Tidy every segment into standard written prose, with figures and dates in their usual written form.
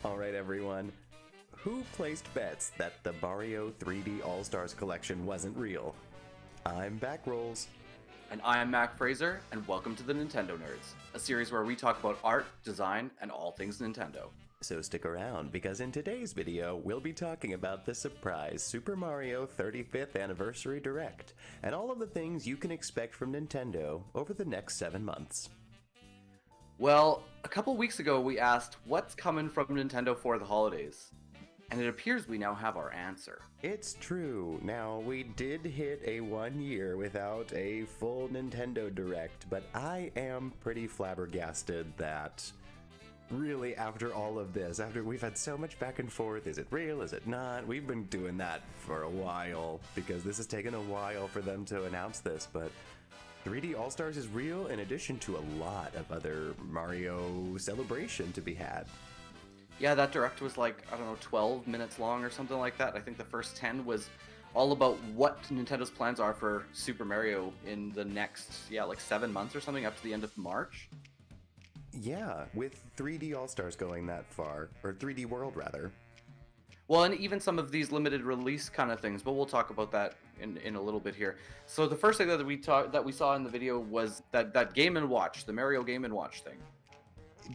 All right, everyone. Who placed bets that the Mario 3D AllStars collection wasn't real? I'm Backrolls. And I'm Mac Fraser, and welcome to the Nintendo Nerds, a series where we talk about art, design, and all things Nintendo. So stick around, because in today's video, we'll be talking about the surprise Super Mario 35th Anniversary Direct, and all of the things you can expect from Nintendo over the next 7 months. Well, a couple weeks ago we asked what's coming from Nintendo for the holidays, and it appears we now have our answer. It's true. Now, we did hit a 1 year without a full Nintendo Direct, but I am pretty flabbergasted that really after all of this, after we've had so much back and forth, is it real, is it not? We've been doing that for a while because this has taken a while for them to announce this, but 3D All-Stars is real in addition to a lot of other Mario celebration to be had. Yeah, that Direct was like, 12 minutes long or something like that. I think the first 10 was all about what Nintendo's plans are for Super Mario in the next, 7 months or something, up to the end of March. Yeah, with 3D All-Stars going that far, or 3D World rather. Well, and even some of these limited release kind of things, but we'll talk about that in a little bit here. So the first thing that we saw in the video was that Game & Watch, the Mario Game & Watch thing.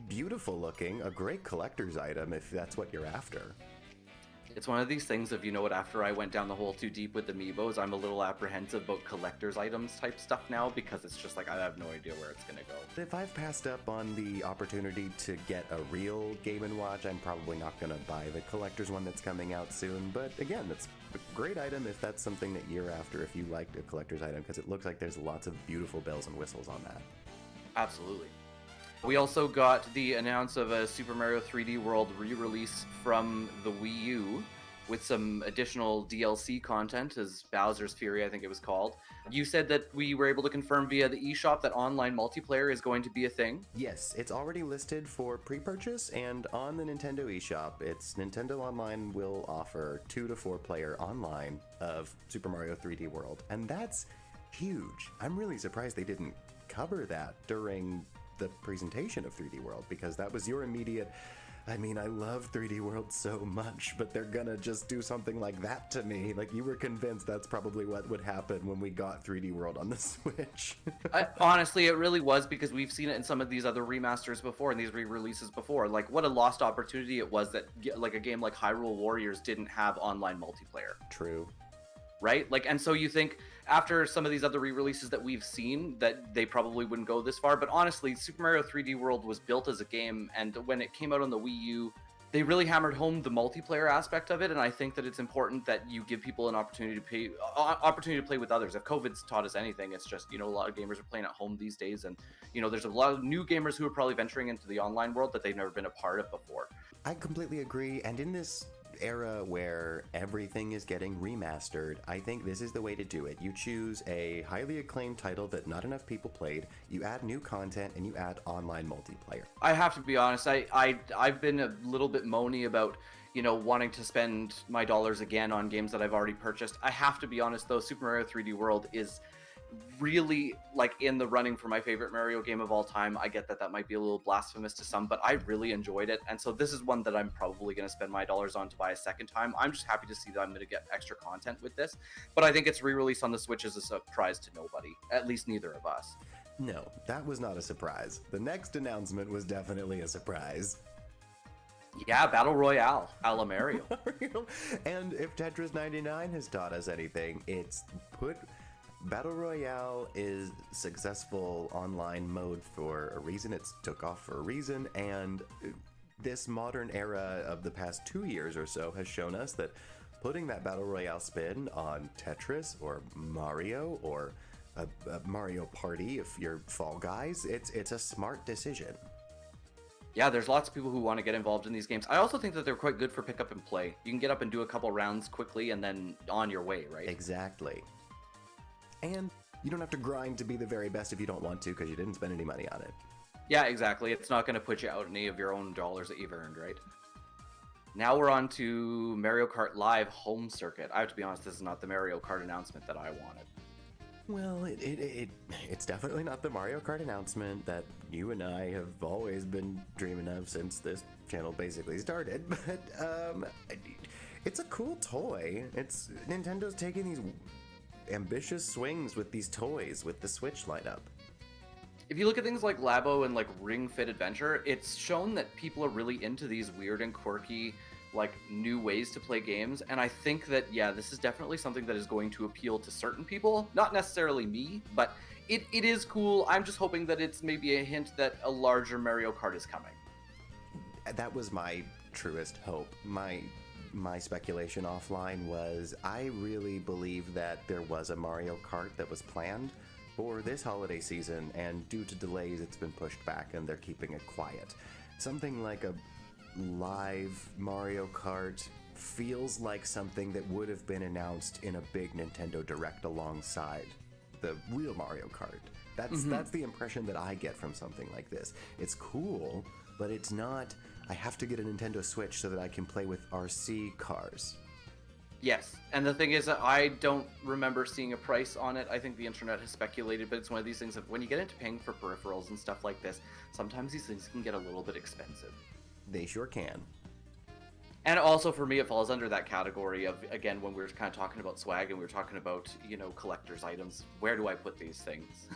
Beautiful looking, a great collector's item if that's what you're after. It's one of these things of, after I went down the hole too deep with Amiibos, I'm a little apprehensive about collector's items type stuff now because it's just like I have no idea where it's going to go. If I've passed up on the opportunity to get a real Game & Watch, I'm probably not going to buy the collector's one that's coming out soon. But again, that's a great item if that's something that you're after, if you liked a collector's item, because it looks like there's lots of beautiful bells and whistles on that. Absolutely. We also got the announce of a Super Mario 3D World re-release from the Wii U with some additional DLC content, as Bowser's Fury, I think it was called. You said that we were able to confirm via the eShop that online multiplayer is going to be a thing? Yes, it's already listed for pre-purchase, and on the Nintendo eShop, Nintendo Online will offer 2 to 4 player online of Super Mario 3D World, and that's huge. I'm really surprised they didn't cover that during the presentation of 3D World, because that was your immediate, I love 3D World so much, but they're gonna just do something like that to me. Like, you were convinced that's probably what would happen when we got 3D World on the Switch. Honestly, it really was, because we've seen it in some of these other remasters before and these re-releases before. Like, what a lost opportunity it was that like a game like Hyrule Warriors didn't have online multiplayer. True. Right? Like, and so you think after some of these other re-releases that we've seen that they probably wouldn't go this far, but honestly, Super Mario 3D World was built as a game, and when it came out on the Wii U, they really hammered home the multiplayer aspect of it, and I think that it's important that you give people an opportunity to play with others. If COVID's taught us anything, it's just, a lot of gamers are playing at home these days, and, there's a lot of new gamers who are probably venturing into the online world that they've never been a part of before. I completely agree, and in this era where everything is getting remastered, I think this is the way to do it. You choose a highly acclaimed title that not enough people played, you add new content, and you add online multiplayer. I have to be honest, I've been a little bit moany about, wanting to spend my dollars again on games that I've already purchased. I have to be honest though, Super Mario 3D World is really in the running for my favorite Mario game of all time. I get that might be a little blasphemous to some, but I really enjoyed it, and so this is one that I'm probably going to spend my dollars on to buy a second time. I'm just happy to see that I'm going to get extra content with this, but I think its re-release on the Switch is a surprise to nobody, at least neither of us. No, that was not a surprise. The next announcement was definitely a surprise. Yeah, Battle Royale, a la Mario. And if Tetris 99 has taught us anything, it's Battle Royale is successful online mode for a reason. It's took off for a reason, and this modern era of the past 2 years or so has shown us that putting that Battle Royale spin on Tetris or Mario or a Mario Party, if you're Fall Guys, it's a smart decision. Yeah, there's lots of people who want to get involved in these games. I also think that they're quite good for pick up and play. You can get up and do a couple rounds quickly and then on your way, right? Exactly. And you don't have to grind to be the very best if you don't want to, because you didn't spend any money on it. Yeah, exactly. It's not going to put you out any of your own dollars that you've earned, right? Now we're on to Mario Kart Live Home Circuit. I have to be honest, this is not the Mario Kart announcement that I wanted. Well, it's definitely not the Mario Kart announcement that you and I have always been dreaming of since this channel basically started. But it's a cool toy. Nintendo's taking these ambitious swings with these toys with the Switch lineup. If you look at things like Labo and like Ring Fit Adventure, it's shown that people are really into these weird and quirky, like, new ways to play games. And I think that, yeah, this is definitely something that is going to appeal to certain people. Not necessarily me, but it is cool. I'm just hoping that it's maybe a hint that a larger Mario Kart is coming. That was my truest hope. My speculation offline was I really believe that there was a Mario Kart that was planned for this holiday season, and due to delays it's been pushed back and they're keeping it quiet. Something like a live Mario Kart feels like something that would have been announced in a big Nintendo Direct alongside the real Mario Kart. That's the impression that I get from something like this. It's cool, but it's not, I have to get a Nintendo Switch so that I can play with RC cars. Yes, and the thing is that I don't remember seeing a price on it. I think the internet has speculated, but it's one of these things of when you get into paying for peripherals and stuff like this, sometimes these things can get a little bit expensive. They sure can. And also for me, it falls under that category of, again, when we were kind of talking about swag and we were talking about, collector's items, where do I put these things?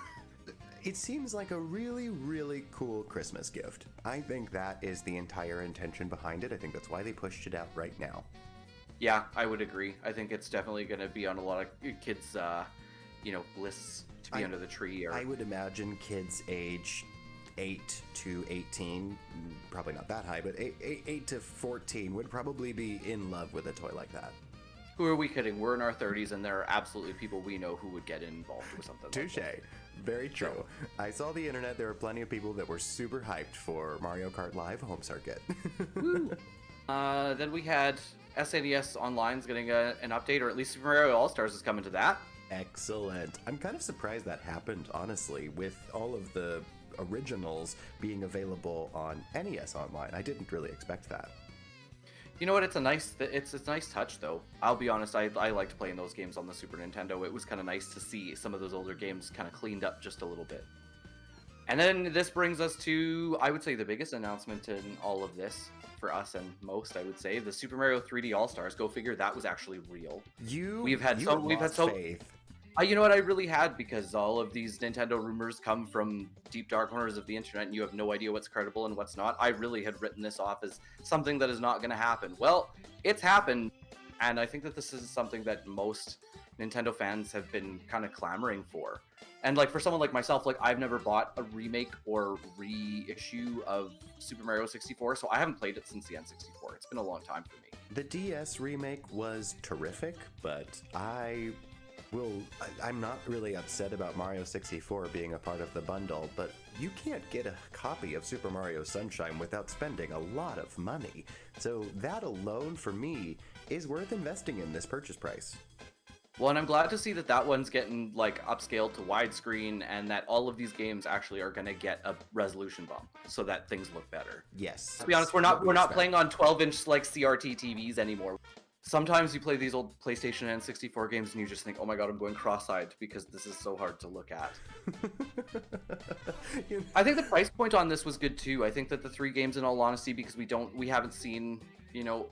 It seems like a really, really cool Christmas gift. I think that is the entire intention behind it. I think that's why they pushed it out right now. Yeah, I would agree. I think it's definitely going to be on a lot of kids' lists to be under the tree. Or... I would imagine kids age 8 to 18, probably not that high, but 8 to 14 would probably be in love with a toy like that. Who are we kidding? We're in our 30s, and there are absolutely people we know who would get involved with something Touche. like this. Very true. I saw the internet. There were plenty of people that were super hyped for Mario Kart Live Home Circuit. Then we had SNES Online's getting an update, or at least Super Mario AllStars is coming to that. Excellent. I'm kind of surprised that happened, honestly, with all of the originals being available on NES Online. I didn't really expect that. You know what? It's a nice touch, though. I'll be honest. I liked playing those games on the Super Nintendo. It was kind of nice to see some of those older games kind of cleaned up just a little bit. And then this brings us to, I would say, the biggest announcement in all of this for us and most, I would say, the Super Mario 3D All-Stars. Go figure, that was actually real. We've had faith. You know what? I really had, because all of these Nintendo rumors come from deep dark corners of the internet, and you have no idea what's credible and what's not. I really had written this off as something that is not going to happen. Well, it's happened, and I think that this is something that most Nintendo fans have been kind of clamoring for. And like for someone like myself, like I've never bought a remake or reissue of Super Mario 64, so I haven't played it since the N64. It's been a long time for me. The DS remake was terrific, but I'm not really upset about Mario 64 being a part of the bundle, but you can't get a copy of Super Mario Sunshine without spending a lot of money. So that alone, for me, is worth investing in this purchase price. Well, and I'm glad to see that one's getting like upscaled to widescreen, and that all of these games actually are going to get a resolution bump so that things look better. Yes. To be honest, we're not playing on 12-inch like CRT TVs anymore. Sometimes you play these old PlayStation and N64 games and you just think, oh my god, I'm going cross-eyed because this is so hard to look at. I think the price point on this was good too. I think that the 3 games, in all honesty, because we haven't seen a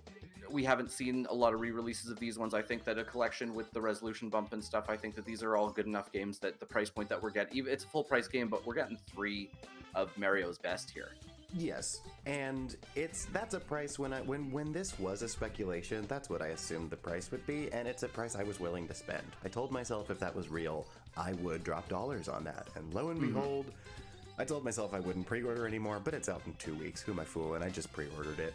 lot of re-releases of these ones. I think that a collection with the resolution bump and stuff, I think that these are all good enough games that the price point that we're getting, it's a full price game, but we're getting 3 of Mario's best here. Yes, and that's a price when this was a speculation, that's what I assumed the price would be, and it's a price I was willing to spend. I told myself if that was real, I would drop dollars on that, and lo and behold, I told myself I wouldn't pre-order anymore, but it's out in 2 weeks. Who am I fooling? I just pre-ordered it.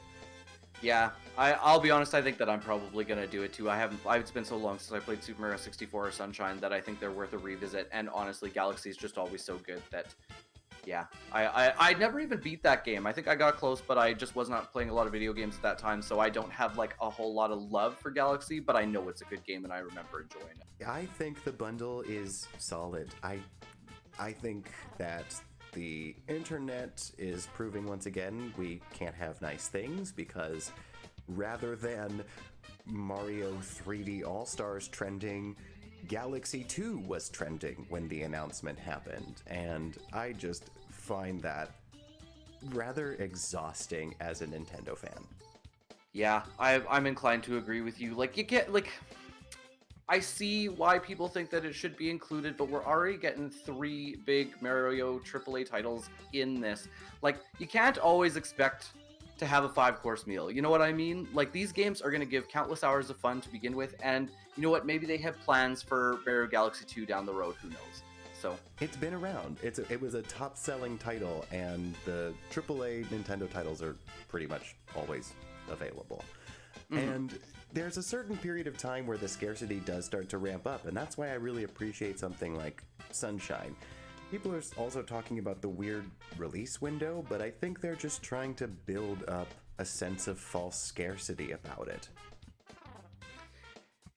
Yeah, I'll be honest, I think that I'm probably going to do it too. It's been so long since I played Super Mario 64 or Sunshine that I think they're worth a revisit, and honestly, Galaxy's just always so good that... Yeah, I never even beat that game. I think I got close, but I just was not playing a lot of video games at that time, so I don't have like a whole lot of love for Galaxy, but I know it's a good game and I remember enjoying it. I think the bundle is solid. I think that the internet is proving once again we can't have nice things, because rather than Mario 3D All-Stars trending, Galaxy 2 was trending when the announcement happened, and I just find that rather exhausting as a Nintendo fan. Yeah, I'm inclined to agree with you. Like, you get, like, I see why people think that it should be included, but we're already getting 3 big Mario AAA titles in this. Like, you can't always expect to have a 5-course meal. You know what I mean? Like, these games are going to give countless hours of fun to begin with, and you know what? Maybe they have plans for Mario Galaxy 2 down the road. Who knows? So it's been around. It was a top-selling title, and the AAA Nintendo titles are pretty much always available. And there's a certain period of time where the scarcity does start to ramp up, and that's why I really appreciate something like Sunshine. People are also talking about the weird release window, but I think they're just trying to build up a sense of false scarcity about it.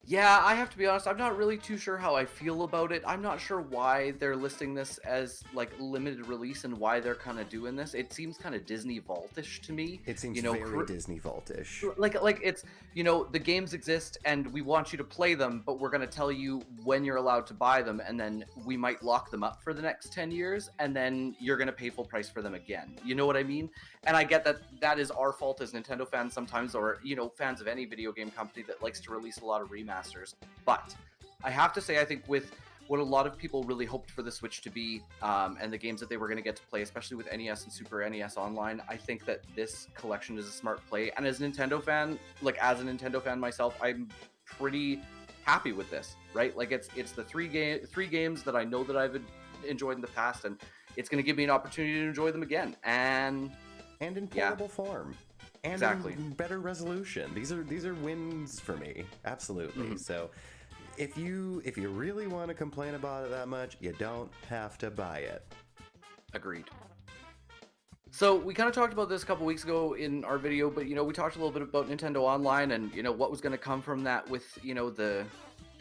yeah, I have to be honest, I'm not really too sure how I feel about it. I'm not sure why they're listing this as like limited release and why they're kind of doing this. It seems kind of Disney Vault-ish to me. It seems very Disney Vault-ish. Like it's, the games exist and we want you to play them, but we're going to tell you when you're allowed to buy them, and then we might lock them up for the next 10 years, and then you're going to pay full price for them again. You know what I mean? And I get that that is our fault as Nintendo fans sometimes, or, fans of any video game company that likes to release a lot of remasters. But I have to say, I think with what a lot of people really hoped for the Switch to be, and the games that they were going to get to play, especially with NES and Super NES Online, I think that this collection is a smart play. And as a Nintendo fan myself, I'm pretty happy with this, right? Like, it's the three games that I know that I've enjoyed in the past, and it's going to give me an opportunity to enjoy them again. And in portable form. And exactly. in better resolution. These are wins for me. Absolutely. So if you really want to complain about it that much, you don't have to buy it. Agreed. So we kind of talked about this a couple weeks ago in our video, but we talked a little bit about Nintendo Online and what was going to come from that with the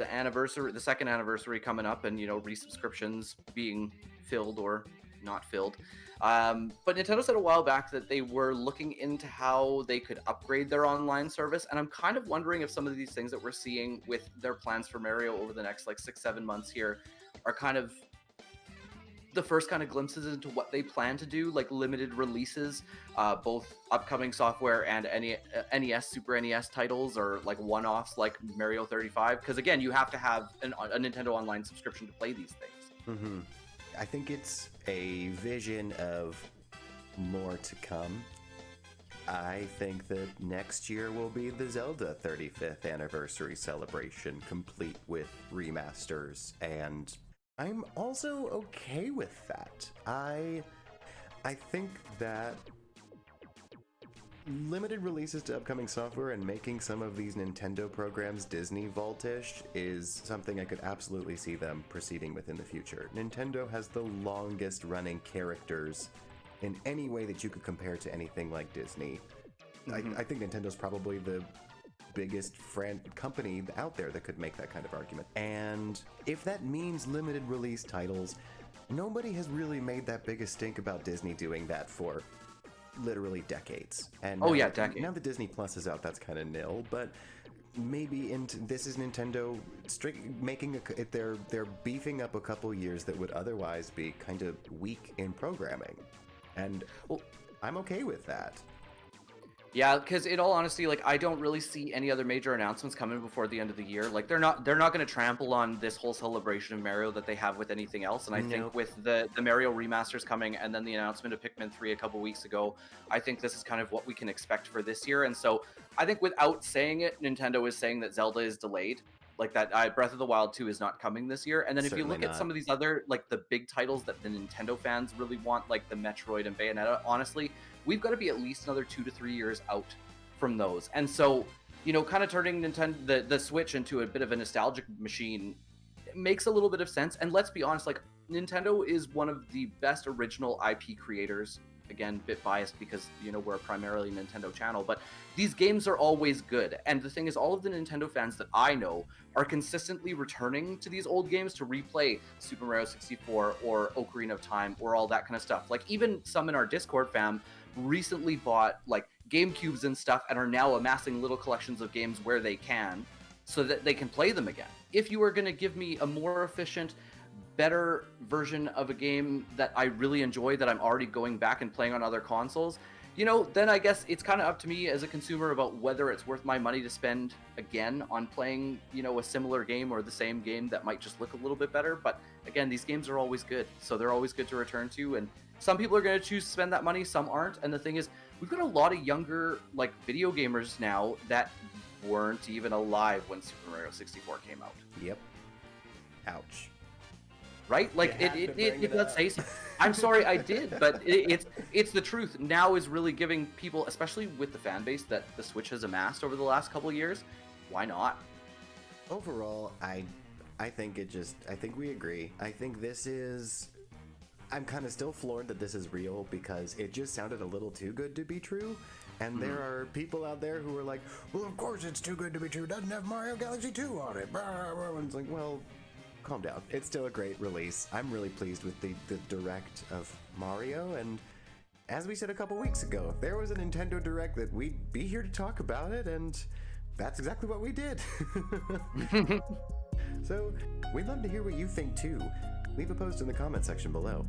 anniversary, the second anniversary coming up, and resubscriptions being filled or not filled. But Nintendo said a while back that they were looking into how they could upgrade their online service, and I'm kind of wondering if some of these things that we're seeing with their plans for Mario over the next 6-7 months here are kind of the first kind of glimpses into what they plan to do, like limited releases, both upcoming software and NES, Super NES titles, or like one-offs like Mario 35, because again, you have to have a Nintendo Online subscription to play these things. I think it's a vision of more to come. I think that next year will be the Zelda 35th anniversary celebration, complete with remasters, and I'm also okay with that. I think that limited releases to upcoming software and making some of these Nintendo programs Disney Vault-ish is something I could absolutely see them proceeding with in the future. Nintendo has the longest running characters in any way that you could compare to anything like Disney. I think Nintendo's probably the biggest company out there that could make that kind of argument. And if that means limited release titles, nobody has really made that big a stink about Disney doing that for literally decades. And decades. Now that Disney Plus is out, that's kind of nil, but maybe this is Nintendo making they're beefing up a couple years that would otherwise be kind of weak in programming, and I'm okay with that. Yeah, because in all honesty, I don't really see any other major announcements coming before the end of the year. They're not going to trample on this whole celebration of Mario that they have with anything else. And I think with the Mario remasters coming and then the announcement of Pikmin 3 a couple weeks ago, I think this is kind of what we can expect for this year. And so I think without saying it, Nintendo is saying that Zelda is delayed. Breath of the Wild 2 is not coming this year. And then if you look at some of these other, the big titles that the Nintendo fans really want, like the Metroid and Bayonetta, honestly, we've got to be at least another 2 to 3 years out from those. And so, kind of turning the Switch into a bit of a nostalgic machine makes a little bit of sense. And let's be honest, Nintendo is one of the best original IP creators. Again, bit biased because, we're a primarily Nintendo channel, but these games are always good. And the thing is, all of the Nintendo fans that I know are consistently returning to these old games to replay Super Mario 64 or Ocarina of Time or all that kind of stuff. Even some in our Discord fam recently bought GameCubes and stuff and are now amassing little collections of games where they can so that they can play them again. If you are going to give me a more efficient, better version of a game that I really enjoy that I'm already going back and playing on other consoles, you know, then I guess it's kind of up to me as a consumer about whether it's worth my money to spend again on playing, you know, a similar game or the same game that might just look a little bit better. But again, these games are always good, so they're always good to return to. And some people are going to choose to spend that money, some aren't. And the thing is, we've got a lot of younger, like, video gamers now that weren't even alive when Super Mario 64 came out. Yep. Ouch. Right? Like, it let's say, I'm sorry I did, but it's the truth. Now is really giving people, especially with the fan base that the Switch has amassed over the last couple of years, why not? Overall, I think I think we agree. I think I'm kind of still floored that this is real because it just sounded a little too good to be true. And there are people out there who are like, well, of course it's too good to be true. It doesn't have Mario Galaxy 2 on it. And it's like, well, calm down. It's still a great release. I'm really pleased with the Direct of Mario. And as we said a couple weeks ago, if there was a Nintendo Direct, that we'd be here to talk about it. And that's exactly what we did. So we'd love to hear what you think too. Leave a post in the comment section below.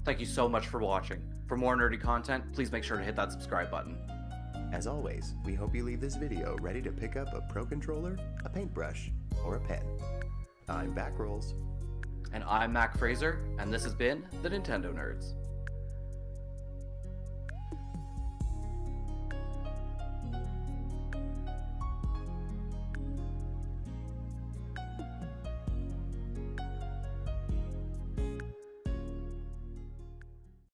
Thank you so much for watching. For more nerdy content, please make sure to hit that subscribe button. As always, we hope you leave this video ready to pick up a Pro Controller, a paintbrush, or a pen. I'm Backrolls. And I'm Mac Fraser, and this has been the Nintendo Nerds.